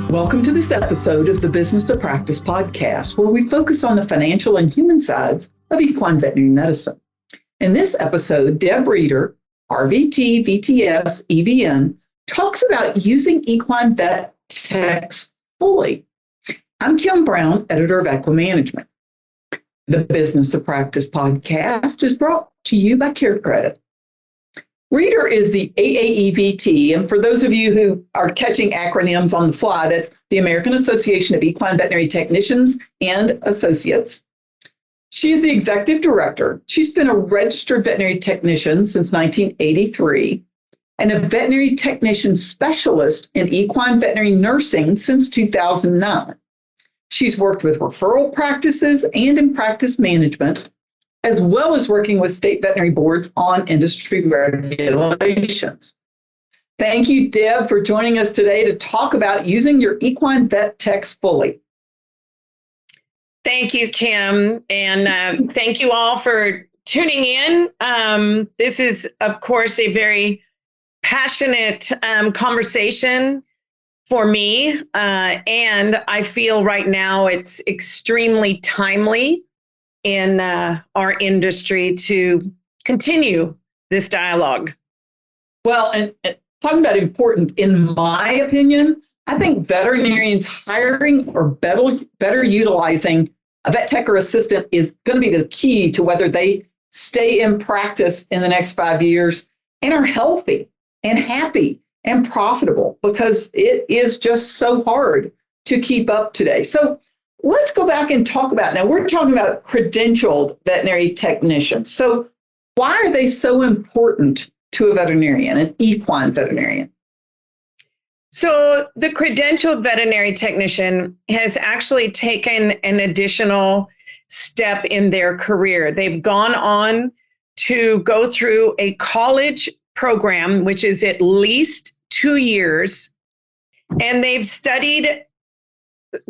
Welcome to this episode of the Business of Practice podcast, where we focus on the financial and human sides of equine veterinary medicine. In this episode, Deb Reeder, RVT, VTS, EVN, talks about using equine vet techs fully. I'm Kim Brown, editor of Equine Management. The Business of Practice podcast is brought to you by CareCredit. Reeder is the AAEVT, and for those of you who are catching acronyms on the fly, that's the American Association of Equine Veterinary Technicians and Associates. She is the executive director. She's been a registered veterinary technician since 1983 and a veterinary technician specialist in equine veterinary nursing since 2009. She's worked with referral practices and in practice management, as well as working with state veterinary boards on industry regulations. Thank you, Deb, for joining us today to talk about using your equine vet techs fully. Thank you, Kim, and thank you all for tuning in. This is, of course, a very passionate conversation for me, and I feel right now it's extremely timely in our industry to continue this dialogue. Well, and talking about important, in my opinion, I think veterinarians hiring or better utilizing a vet tech or assistant is going to be the key to whether they stay in practice in the next 5 years and are healthy and happy and profitable, because it is just so hard to keep up today. So let's go back and talk about, now we're talking about credentialed veterinary technicians. So why are they so important to a veterinarian, an equine veterinarian? So the credentialed veterinary technician has actually taken an additional step in their career. They've gone on to go through a college program, which is at least 2 years, and they've studied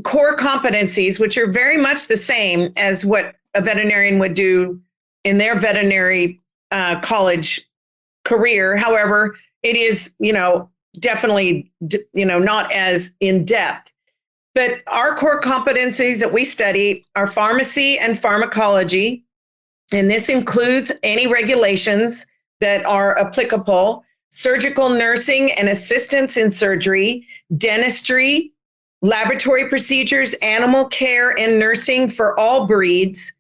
core competencies, which are very much the same as what a veterinarian would do in their veterinary college career. However, it is, definitely, not as in depth. But our core competencies that we study are pharmacy and pharmacology, and this includes any regulations that are applicable, surgical nursing and assistance in surgery, dentistry, laboratory procedures, animal care and nursing for all breeds,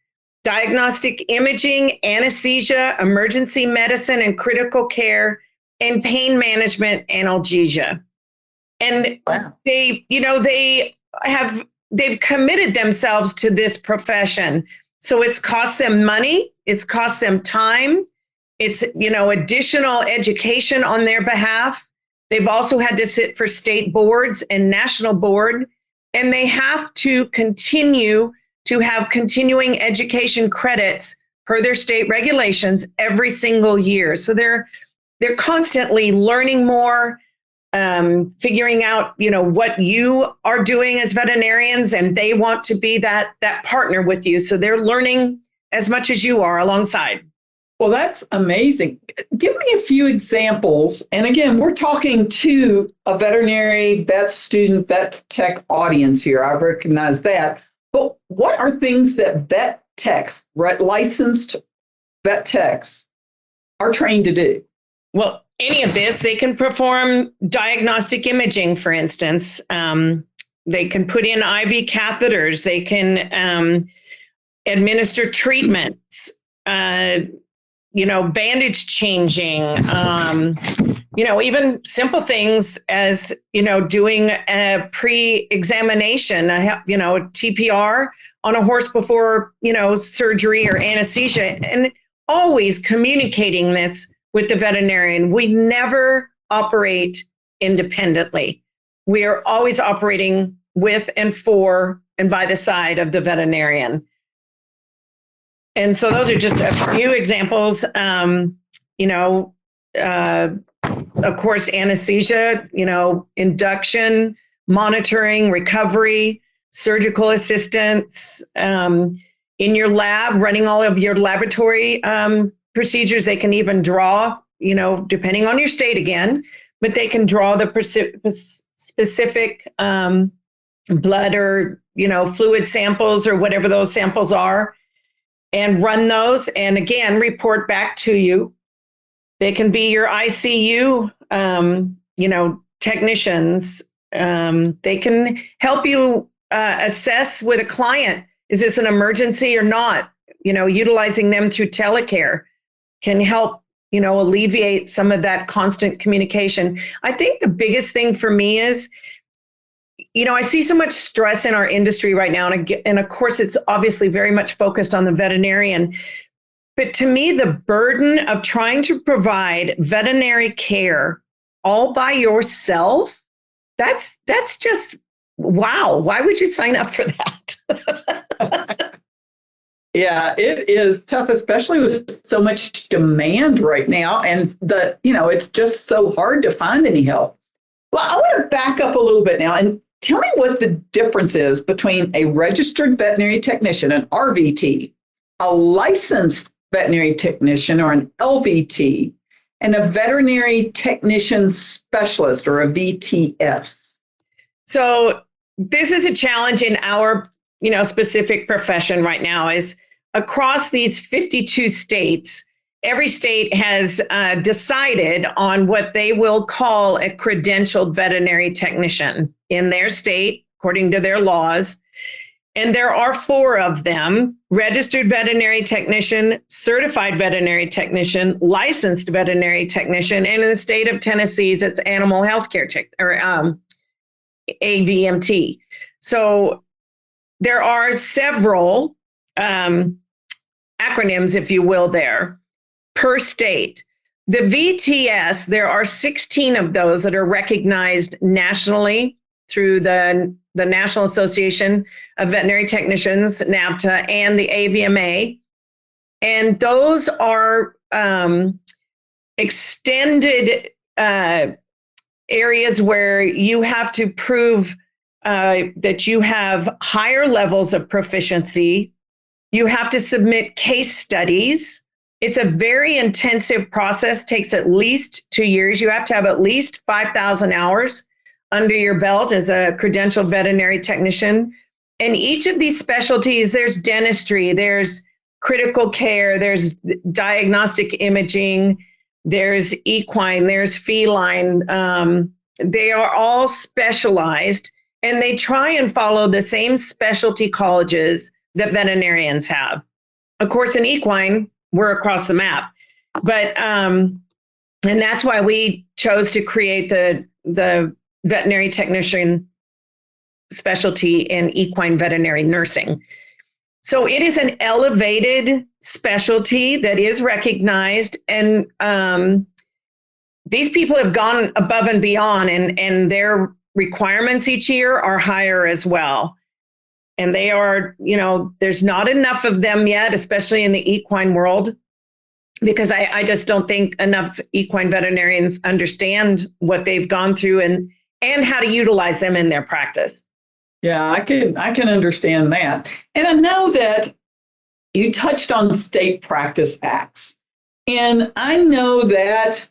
diagnostic imaging, anesthesia, emergency medicine and critical care, and pain management, analgesia. And wow. They've committed themselves to this profession. So it's cost them money, it's cost them time, it's, additional education on their behalf. They've also had to sit for state boards and national board, and they have to continue to have continuing education credits per their state regulations every single year. So they're constantly learning more, figuring out, what you are doing as veterinarians, and they want to be that partner with you. So they're learning as much as you are alongside. Well, that's amazing. Give me a few examples. And again, we're talking to a veterinary vet student, vet tech audience here. I recognize that. But what are things that vet techs, licensed vet techs, are trained to do? Well, any of this, they can perform diagnostic imaging, for instance. They can put in IV catheters. They can administer treatments. Bandage changing, even simple things as, doing a pre-examination, a TPR on a horse before, surgery or anesthesia, and always communicating this with the veterinarian. We never operate independently. We are always operating with and for and by the side of the veterinarian. And so those are just a few examples. Of course, anesthesia, induction, monitoring, recovery, surgical assistance, in your lab, running all of your laboratory procedures. They can even draw, depending on your state again, but they can draw the specific blood or, fluid samples or whatever those samples are, and run those, and again, report back to you. They can be your ICU, technicians. They can help you assess with a client, is this an emergency or not? Utilizing them through telecare can help, alleviate some of that constant communication. I think the biggest thing for me is, I see so much stress in our industry right now. And of course, it's obviously very much focused on the veterinarian. But to me, the burden of trying to provide veterinary care all by yourself, that's just, wow. Why would you sign up for that? Yeah, it is tough, especially with so much demand right now. And it's just so hard to find any help. Well, I want to back up a little bit now and tell me what the difference is between a registered veterinary technician, an RVT, a licensed veterinary technician, or an LVT, and a veterinary technician specialist, or a VTS. So this is a challenge in our, specific profession right now. Is across these 52 states, every state has decided on what they will call a credentialed veterinary technician in their state, according to their laws. And there are 4 of them: registered veterinary technician, certified veterinary technician, licensed veterinary technician, and in the state of Tennessee, it's animal healthcare AVMT. So there are several acronyms, if you will, there per state. The VTS, there are 16 of those that are recognized nationally through the National Association of Veterinary Technicians, NAVTA, and the AVMA. And those are extended areas where you have to prove that you have higher levels of proficiency. You have to submit case studies. It's a very intensive process, takes at least 2 years. You have to have at least 5,000 hours under your belt as a credentialed veterinary technician. And each of these specialties, there's dentistry, there's critical care, there's diagnostic imaging, there's equine, there's feline. They are all specialized, and they try and follow the same specialty colleges that veterinarians have. Of course, in equine, we're across the map, but and that's why we chose to create the veterinary technician specialty in equine veterinary nursing. So it is an elevated specialty that is recognized, and these people have gone above and beyond, and their requirements each year are higher as well. And they are, there's not enough of them yet, especially in the equine world, because I just don't think enough equine veterinarians understand what they've gone through and how to utilize them in their practice. Yeah, I can understand that. And I know that you touched on state practice acts. And I know that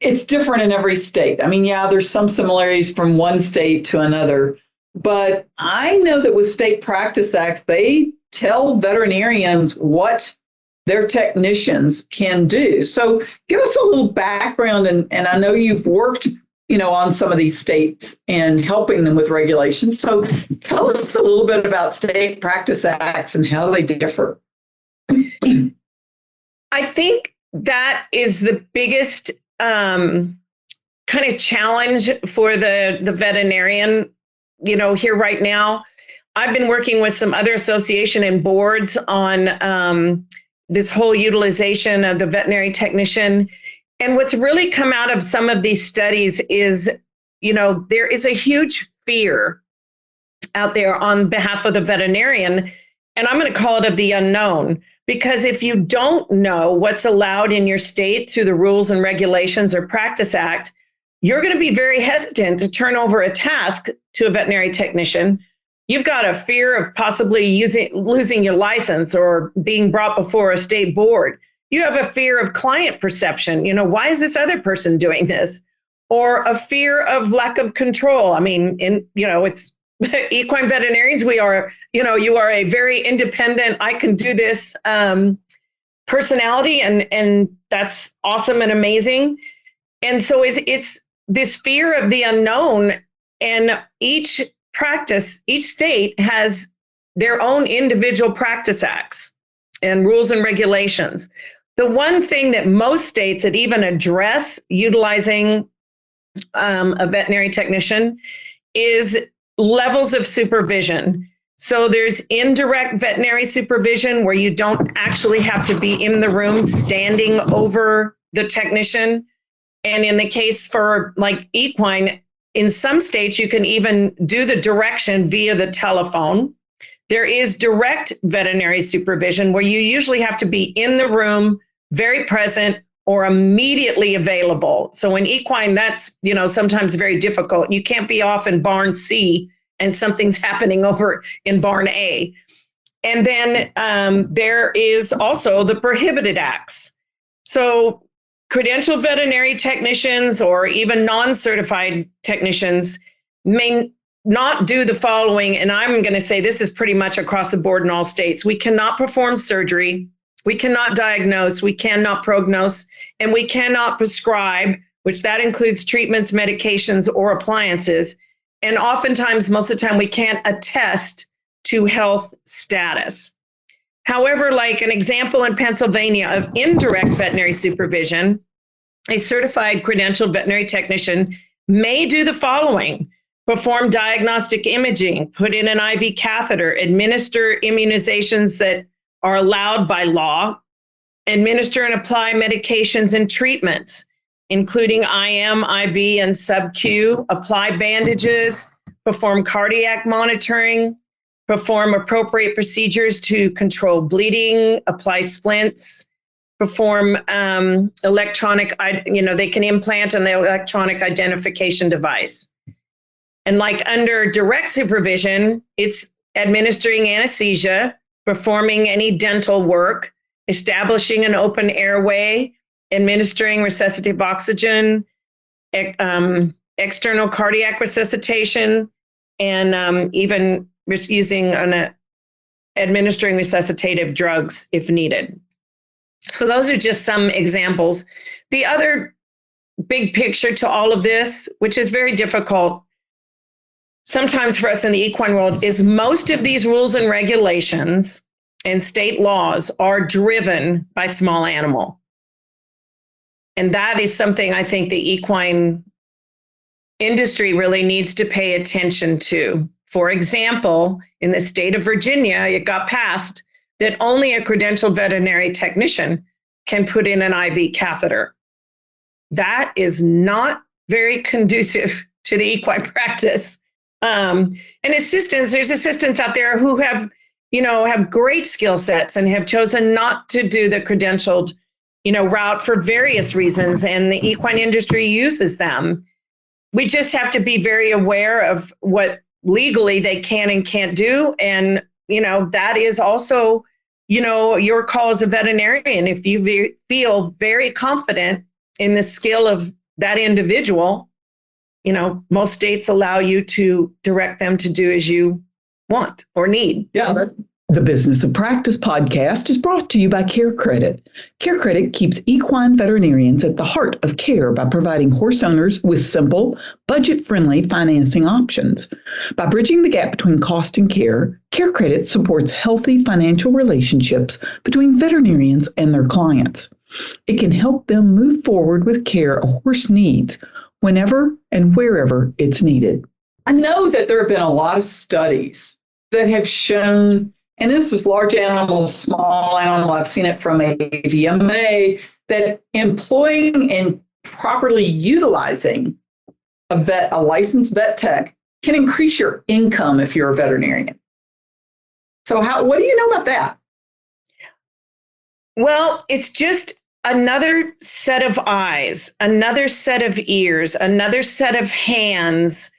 it's different in every state. I mean, yeah, there's some similarities from one state to another. But I know that with state practice acts, they tell veterinarians what their technicians can do. So give us a little background. And I know you've worked, on some of these states and helping them with regulations. So tell us a little bit about state practice acts and how they differ. I think that is the biggest kind of challenge for the veterinarian, here right now. I've been working with some other association and boards on this whole utilization of the veterinary technician. And what's really come out of some of these studies is, there is a huge fear out there on behalf of the veterinarian. And I'm going to call it of the unknown, because if you don't know what's allowed in your state through the rules and regulations or practice act, you're going to be very hesitant to turn over a task to a veterinary technician. You've got a fear of possibly losing your license or being brought before a state board. you have a fear of client perception. Why is this other person doing this? Or a fear of lack of control. I mean, it's equine veterinarians. We are, you are a very independent, I can do this personality, and that's awesome and amazing. And so it's this fear of the unknown, and each state has their own individual practice acts and rules and regulations. The one thing that most states that even address utilizing a veterinary technician is levels of supervision. So there's indirect veterinary supervision where you don't actually have to be in the room standing over the technician. And in the case for like equine, in some states, you can even do the direction via the telephone. There is direct veterinary supervision where you usually have to be in the room, very present, or immediately available. So in equine, that's, sometimes very difficult. You can't be off in barn C and something's happening over in barn A. And then there is also the prohibited acts. So credentialed veterinary technicians or even non-certified technicians may not do the following. And I'm going to say this is pretty much across the board in all states. We cannot perform surgery. We cannot diagnose, we cannot prognose, and we cannot prescribe, which that includes treatments, medications, or appliances. And oftentimes, most of the time, we can't attest to health status. However, like an example in Pennsylvania of indirect veterinary supervision, a certified credentialed veterinary technician may do the following: perform diagnostic imaging, put in an IV catheter, administer immunizations that are allowed by law, administer and apply medications and treatments, including IM, IV, and sub-Q, apply bandages, perform cardiac monitoring, perform appropriate procedures to control bleeding, apply splints, perform electronic, they can implant an electronic identification device. And like under direct supervision, it's administering anesthesia, performing any dental work, establishing an open airway, administering resuscitative oxygen, external cardiac resuscitation, and even using administering resuscitative drugs if needed. So those are just some examples. The other big picture to all of this, which is very difficult sometimes for us in the equine world, is most of these rules and regulations and state laws are driven by small animal. And that is something I think the equine industry really needs to pay attention to. For example, in the state of Virginia, it got passed that only a credentialed veterinary technician can put in an IV catheter. That is not very conducive to the equine practice. And assistants, there's assistants out there who have great skill sets and have chosen not to do the credentialed, route for various reasons. And the equine industry uses them. We just have to be very aware of what legally they can and can't do. And, that is also, your call as a veterinarian. If you feel very confident in the skill of that individual, most states allow you to direct them to do as you want or need. Yeah. The Business of Practice podcast is brought to you by CareCredit. CareCredit keeps equine veterinarians at the heart of care by providing horse owners with simple, budget-friendly financing options. By bridging the gap between cost and care, CareCredit supports healthy financial relationships between veterinarians and their clients. It can help them move forward with care a horse needs whenever and wherever it's needed. I know that there have been a lot of studies that have shown, and this is large animal, small animal, I've seen it from AVMA, that employing and properly utilizing a licensed vet tech can increase your income if you're a veterinarian. So what do you know about that? Well, it's just another set of eyes, another set of ears, another set of hands.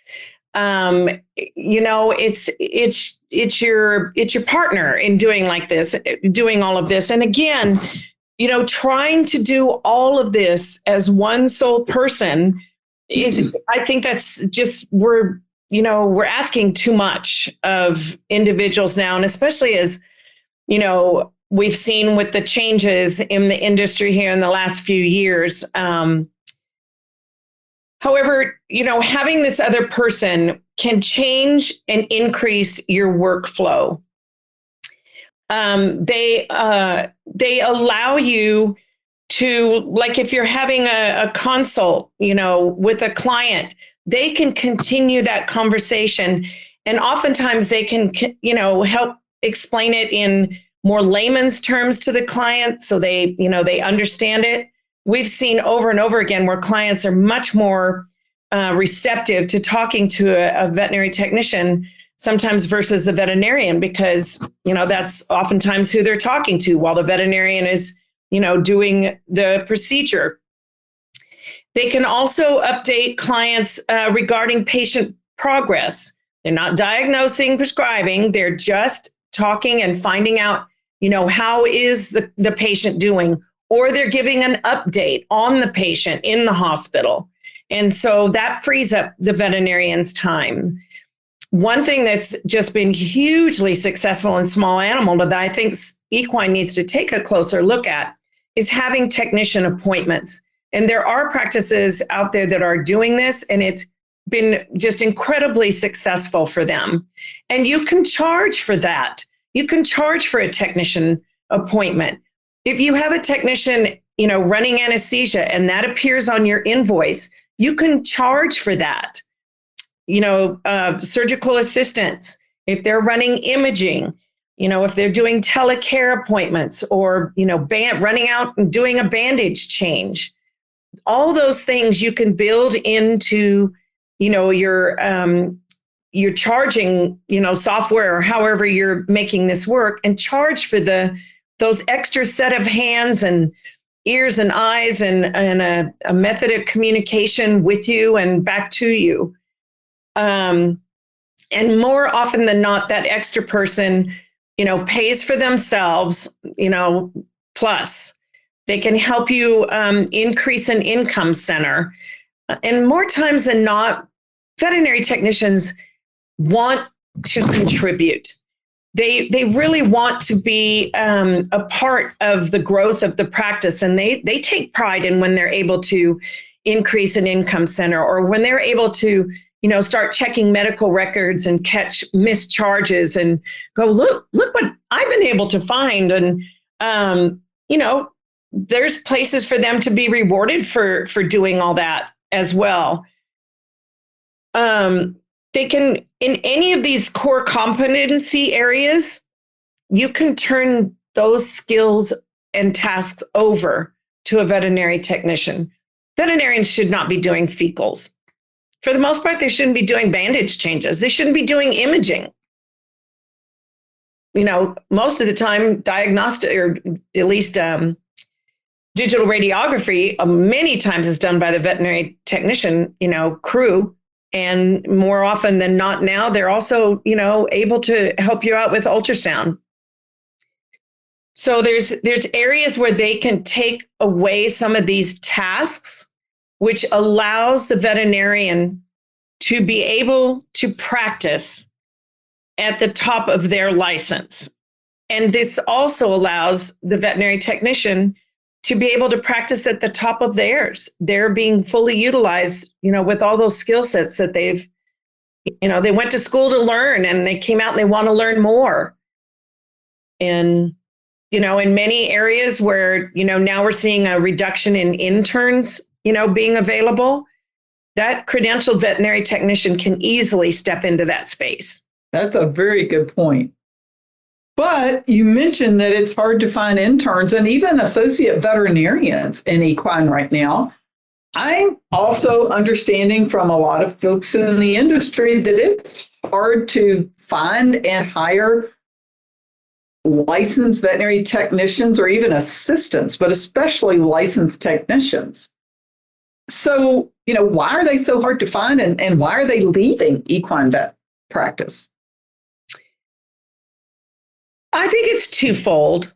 It's your partner in doing all of this. And again, trying to do all of this as one sole person I think that's just, we're asking too much of individuals now. And especially as, we've seen with the changes in the industry here in the last few years. However, having this other person can change and increase your workflow. They allow you to, like, if you're having a consult, with a client, they can continue that conversation. And oftentimes they can, help explain it in more layman's terms to the client so they understand it. We've seen over and over again where clients are much more receptive to talking to a veterinary technician sometimes versus the veterinarian, because, that's oftentimes who they're talking to while the veterinarian is, doing the procedure. They can also update clients regarding patient progress. They're not diagnosing, prescribing, they're just talking and finding out, how is the patient doing, or they're giving an update on the patient in the hospital. And so that frees up the veterinarian's time. One thing that's just been hugely successful in small animal that I think equine needs to take a closer look at is having technician appointments. And there are practices out there that are doing this, and it's been just incredibly successful for them. And you can charge for that. You can charge for a technician appointment. If you have a technician, running anesthesia and that appears on your invoice, you can charge for that. Surgical assistants, if they're running imaging, if they're doing telecare appointments or, running out and doing a bandage change, all those things you can build into, your charging, software or however you're making this work, and charge for those extra set of hands and ears and eyes and a method of communication with you and back to you. And more often than not, that extra person, pays for themselves, plus they can help you increase an income center. And more times than not, veterinary technicians want to contribute. They really want to be a part of the growth of the practice, and they take pride in when they're able to increase an income center, or when they're able to, start checking medical records and catch missed charges and go, look what I've been able to find. And, there's places for them to be rewarded for doing all that as well. They can, in any of these core competency areas, you can turn those skills and tasks over to a veterinary technician. Veterinarians should not be doing fecals. For the most part, they shouldn't be doing bandage changes. They shouldn't be doing imaging. Most of the time, diagnostic, or at least digital radiography, many times is done by the veterinary technician, crew. And more often than not now, they're also, able to help you out with ultrasound. So there's areas where they can take away some of these tasks, which allows the veterinarian to be able to practice at the top of their license. And this also allows the veterinary technician to be able to practice at the top of theirs. They're being fully utilized, with all those skill sets that they've, they went to school to learn, and they came out and they want to learn more. And, in many areas where, now we're seeing a reduction in interns, being available, that credentialed veterinary technician can easily step into that space. That's a very good point. But you mentioned that it's hard to find interns and even associate veterinarians in equine right now. I'm also understanding from a lot of folks in the industry that it's hard to find and hire licensed veterinary technicians or even assistants, but especially licensed technicians. So, why are they so hard to find, and why are they leaving equine vet practice? I think it's twofold.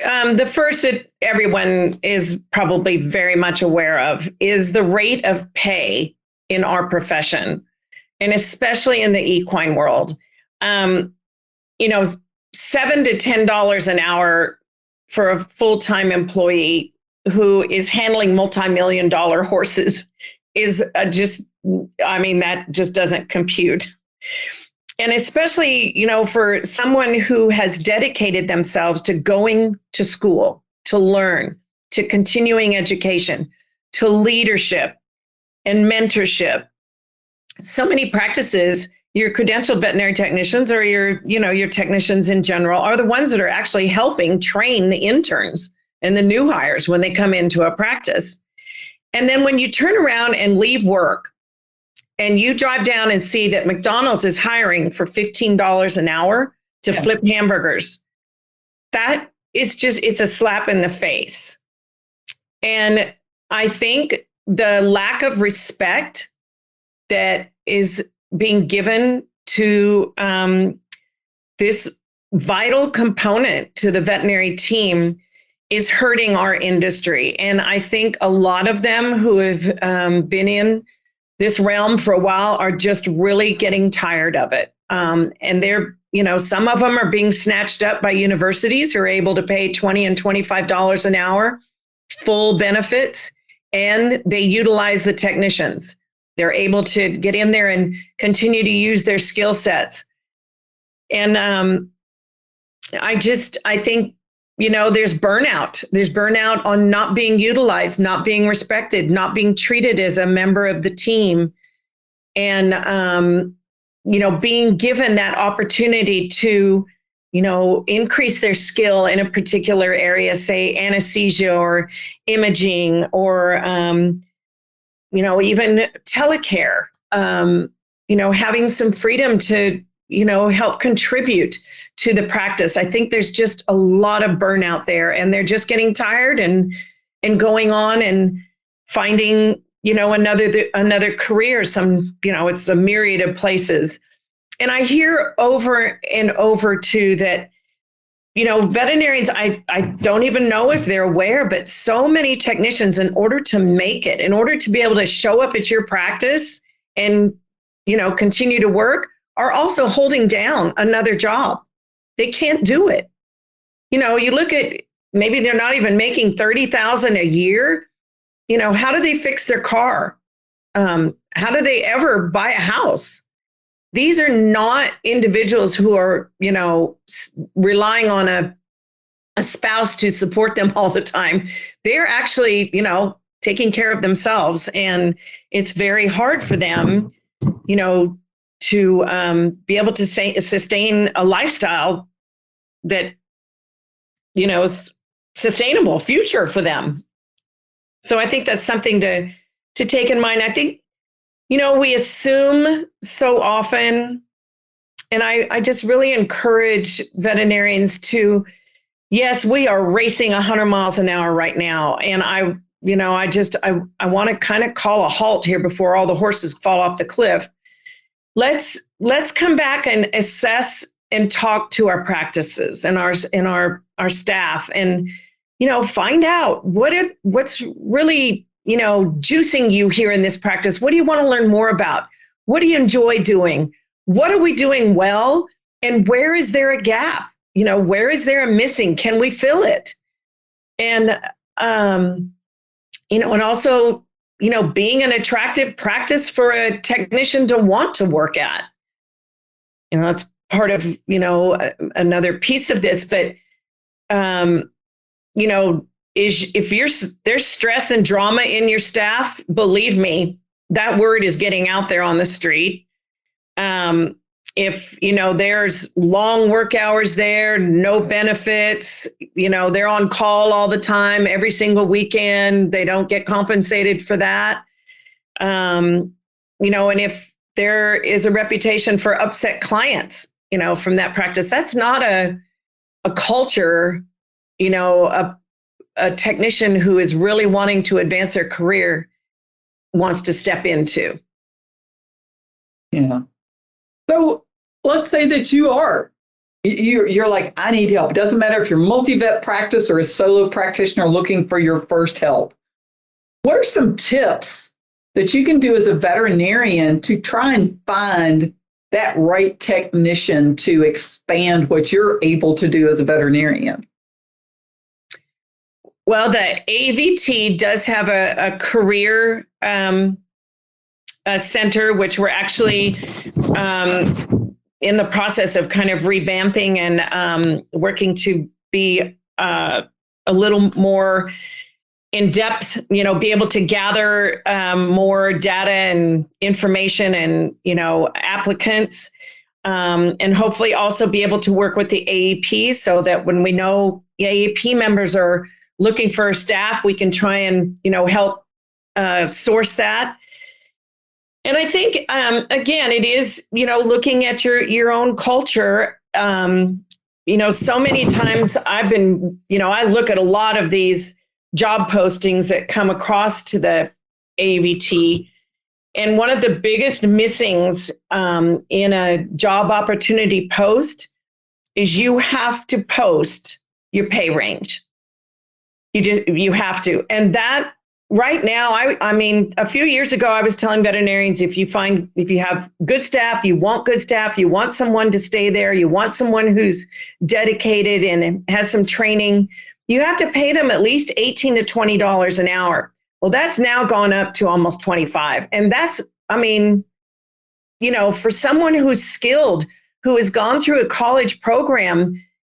The first that everyone is probably very much aware of is the rate of pay in our profession, and especially in the equine world. You know, $7 to $10 an hour for a full-time employee who is handling multi-million-dollar horses is that just doesn't compute. And especially, you know, for someone who has dedicated themselves to going to school, to learn, to continuing education, to leadership and mentorship. So many practices, your credentialed veterinary technicians or your technicians in general are the ones that are actually helping train the interns and the new hires when they come into a practice. And then when you turn around and leave work and you drive down and see that McDonald's is hiring for $15 an hour to flip hamburgers, that is it's a slap in the face. And I think the lack of respect that is being given to this vital component to the veterinary team is hurting our industry. And I think a lot of them who have been in this realm for a while are just really getting tired of it. And they're, some of them are being snatched up by universities who are able to pay $20 and $25 an hour, full benefits, and they utilize the technicians. They're able to get in there and continue to use their skill sets. And I think, there's burnout. There's burnout on not being utilized, not being respected, not being treated as a member of the team. And, being given that opportunity to, increase their skill in a particular area, say anesthesia or imaging or, even telecare, having some freedom to, help contribute to the practice. I think there's just a lot of burnout there, and they're just getting tired and going on and finding, another career. It's a myriad of places. And I hear over and over too that, veterinarians, I don't even know if they're aware, but so many technicians, in order to make it, in order to be able to show up at your practice and, continue to work, are also holding down another job. They can't do it. You look at, maybe they're not even making $30,000 a year. How do they fix their car? How do they ever buy a house? These are not individuals who are, relying on a spouse to support them all the time. They're actually, taking care of themselves. And it's very hard for them, to be able to sustain a lifestyle that, is sustainable future for them. So I think that's something to take in mind. I think, we assume so often, and I just really encourage veterinarians to, yes, we are racing 100 miles an hour right now. And I want to kind of call a halt here before all the horses fall off the cliff. Let's come back and assess and talk to our practices and our staff and, find out what's really, juicing you here in this practice. What do you want to learn more about? What do you enjoy doing? What are we doing well? And where is there a gap? Where is there a missing? Can we fill it? And, and also, being an attractive practice for a technician to want to work at. That's part of, another piece of this, but, if there's stress and drama in your staff, believe me, that word is getting out there on the street. If, there's long work hours there, no benefits, they're on call all the time, every single weekend, they don't get compensated for that. And if there is a reputation for upset clients, from that practice, that's not a culture, a technician who is really wanting to advance their career wants to step into. Yeah. So let's say that you are You're like, I need help. It doesn't matter if you're multi-vet practice or a solo practitioner looking for your first help. What are some tips that you can do as a veterinarian to try and find that right technician to expand what you're able to do as a veterinarian? Well, the AVT does have a career center, which we're actually in the process of kind of revamping and working to be a little more in depth, be able to gather more data and information and, applicants, and hopefully also be able to work with the AAP so that when we know the AAP members are looking for staff, we can try and, help source that. And I think, again, it is, looking at your own culture. So many times I've been, I look at a lot of these job postings that come across to the AVT. And one of the biggest missings in a job opportunity post is you have to post your pay range. You have to. And that right now, I mean, a few years ago, I was telling veterinarians, if you have good staff, you want someone to stay there, you want someone who's dedicated and has some training, you have to pay them at least $18 to $20 an hour. Well, that's now gone up to almost 25. And that's, for someone who's skilled, who has gone through a college program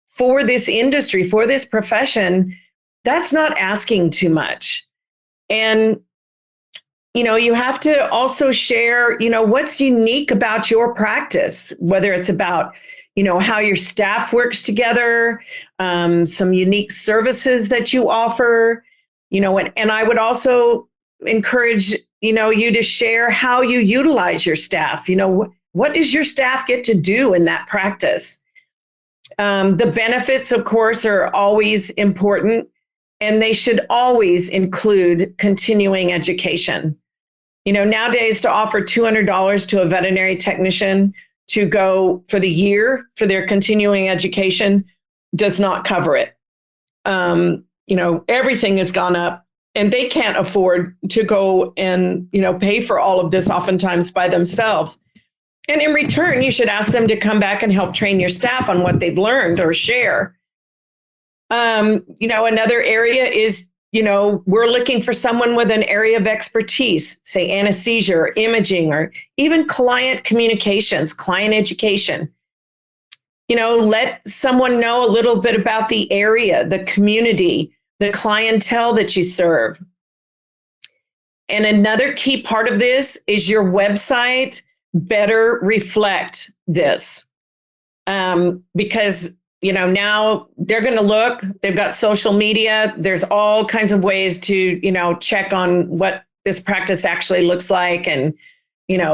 for this industry, for this profession, that's not asking too much. And, you have to also share, what's unique about your practice, whether it's about, how your staff works together, some unique services that you offer, and I would also encourage, you to share how you utilize your staff. What does your staff get to do in that practice? The benefits, of course, are always important. And they should always include continuing education. Nowadays to offer $200 to a veterinary technician to go for the year for their continuing education does not cover it. Everything has gone up and they can't afford to go and, pay for all of this oftentimes by themselves. And in return, you should ask them to come back and help train your staff on what they've learned or share. Another area is, we're looking for someone with an area of expertise, say anesthesia or imaging, or even client communications, client education. Let someone know a little bit about the area, the community, the clientele that you serve. And another key part of this is your website better reflect this, because now they're going to look, they've got social media. There's all kinds of ways to, check on what this practice actually looks like and,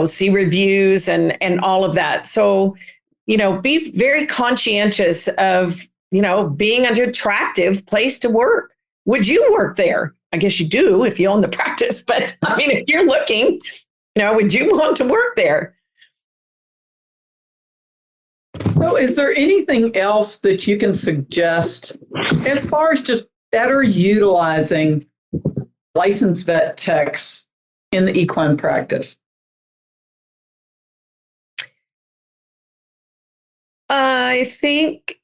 see reviews and all of that. So, be very conscientious of, being an attractive place to work. Would you work there? I guess you do if you own the practice, but if you're looking, would you want to work there? So is there anything else that you can suggest as far as just better utilizing licensed vet techs in the equine practice? I think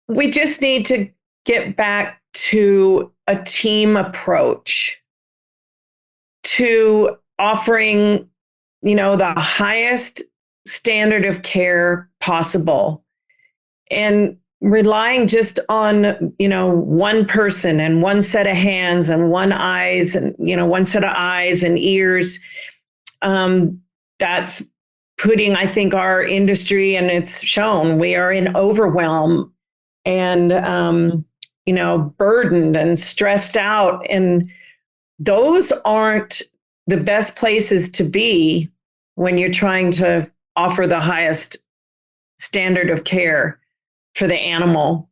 we just need to get back to a team approach to offering, the highest standard of care possible, and relying just on, one person and one set of hands and one set of eyes and ears. That's putting, I think, our industry, and it's shown, we are in overwhelm and, burdened and stressed out. And those aren't the best places to be when you're trying to offer the highest standard of care for the animal.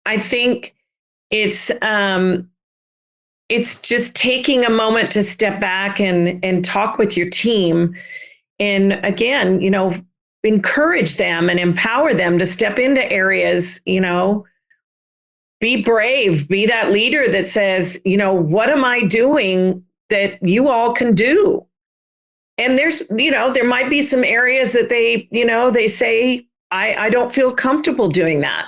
I think it's just taking a moment to step back and talk with your team. And again, encourage them and empower them to step into areas, be brave, be that leader that says, what am I doing that you all can do? And there's, there might be some areas that they say, I don't feel comfortable doing that.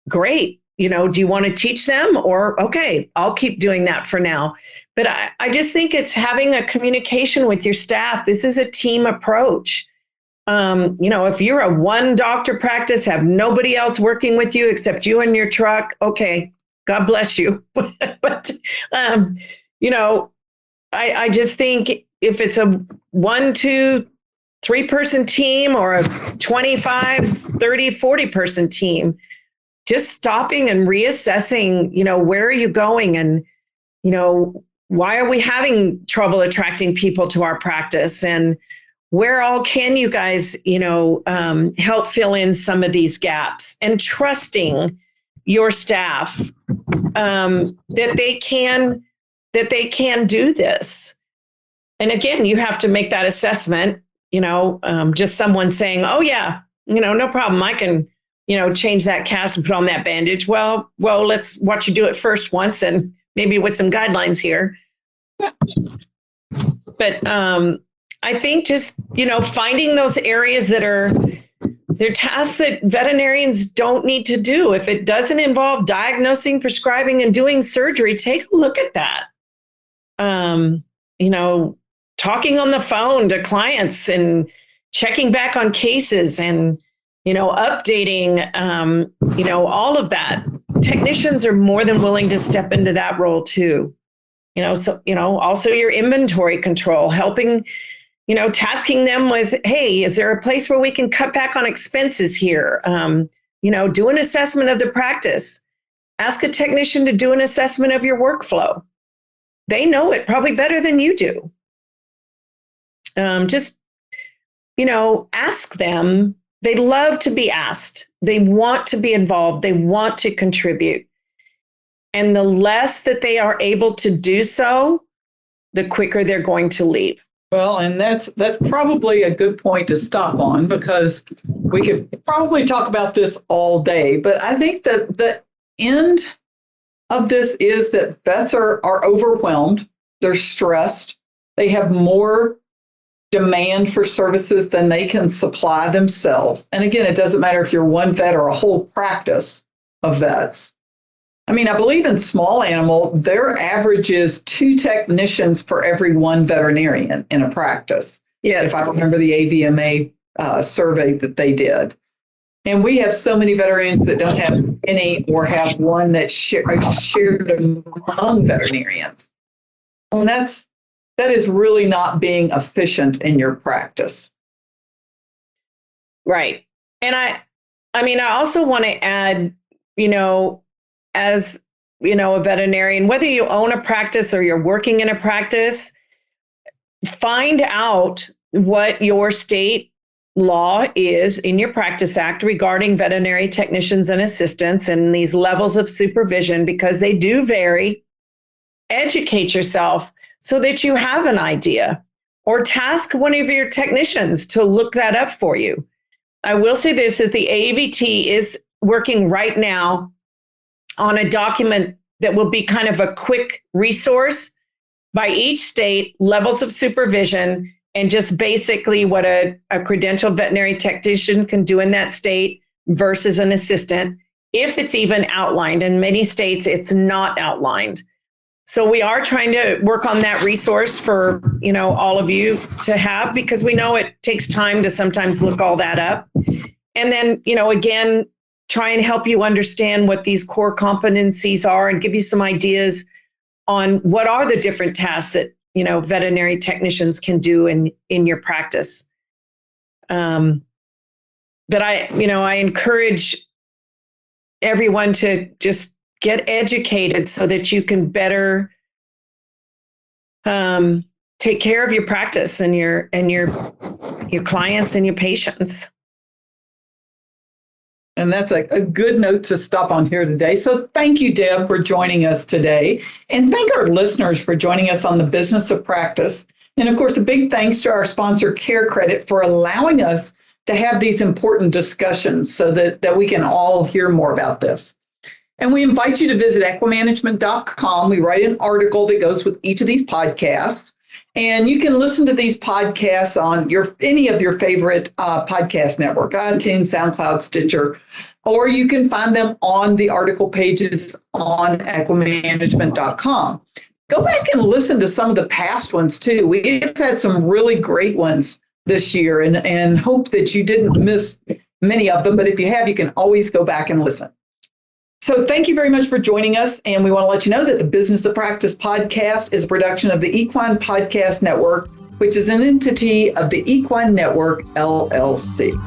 Great. Do you want to teach them? Or, okay, I'll keep doing that for now. But I just think it's having a communication with your staff. This is a team approach. If you're a one doctor practice, have nobody else working with you except you and your truck, okay, God bless you. But, I just think if it's a 1, 2, 3 person team or a 25, 30, 40 person team, just stopping and reassessing, where are you going? And, why are we having trouble attracting people to our practice? And where all can you guys, help fill in some of these gaps, and trusting your staff that they can do this. And again, you have to make that assessment. Just someone saying, "Oh yeah, no problem, I can, change that cast and put on that bandage." Well, let's watch you do it first once, and maybe with some guidelines here. But I think just, finding those areas that they're tasks that veterinarians don't need to do. If it doesn't involve diagnosing, prescribing, and doing surgery, take a look at that. Talking on the phone to clients and checking back on cases and, updating, all of that. Technicians are more than willing to step into that role too. Also your inventory control, helping, tasking them with, hey, is there a place where we can cut back on expenses here? Do an assessment of the practice. Ask a technician to do an assessment of your workflow. They know it probably better than you do. Ask them. They love to be asked. They want to be involved. They want to contribute. And the less that they are able to do so, the quicker they're going to leave. Well, and that's probably a good point to stop on, because we could probably talk about this all day. But I think that the end of this is that vets are overwhelmed. They're stressed. They have more demand for services than they can supply themselves. And again, it doesn't matter if you're one vet or a whole practice of vets. I mean, I believe in small animal, their average is 2 technicians for every 1 veterinarian in a practice. Yes. If I remember the AVMA survey that they did. And we have so many veterinarians that don't have any, or have one that's shared among veterinarians. And that is really not being efficient in your practice. Right. And I also want to add, as, a veterinarian, whether you own a practice or you're working in a practice, find out what your state law is in your Practice Act regarding veterinary technicians and assistants and these levels of supervision, because they do vary. Educate yourself so that you have an idea, or task one of your technicians to look that up for you. I will say this, that the AAVT is working right now on a document that will be kind of a quick resource by each state, levels of supervision, and just basically what a credentialed veterinary technician can do in that state versus an assistant, if it's even outlined. In many states, it's not outlined. So we are trying to work on that resource for, all of you to have, because we know it takes time to sometimes look all that up. And then, again, try and help you understand what these core competencies are and give you some ideas on what are the different tasks that, veterinary technicians can do in your practice. But I encourage everyone to just get educated so that you can better take care of your practice and your clients and your patients. And that's a good note to stop on here today. So thank you, Deb, for joining us today. And thank our listeners for joining us on the Business of Practice. And of course, a big thanks to our sponsor, CareCredit, for allowing us to have these important discussions so that we can all hear more about this. And we invite you to visit equimanagement.com. We write an article that goes with each of these podcasts. And you can listen to these podcasts on any of your favorite podcast network, iTunes, SoundCloud, Stitcher, or you can find them on the article pages on equimanagement.com. Go back and listen to some of the past ones too. We've had some really great ones this year and hope that you didn't miss many of them. But if you have, you can always go back and listen. So thank you very much for joining us. And we want to let you know that the Business of Practice podcast is a production of the Equine Podcast Network, which is an entity of the Equine Network, LLC.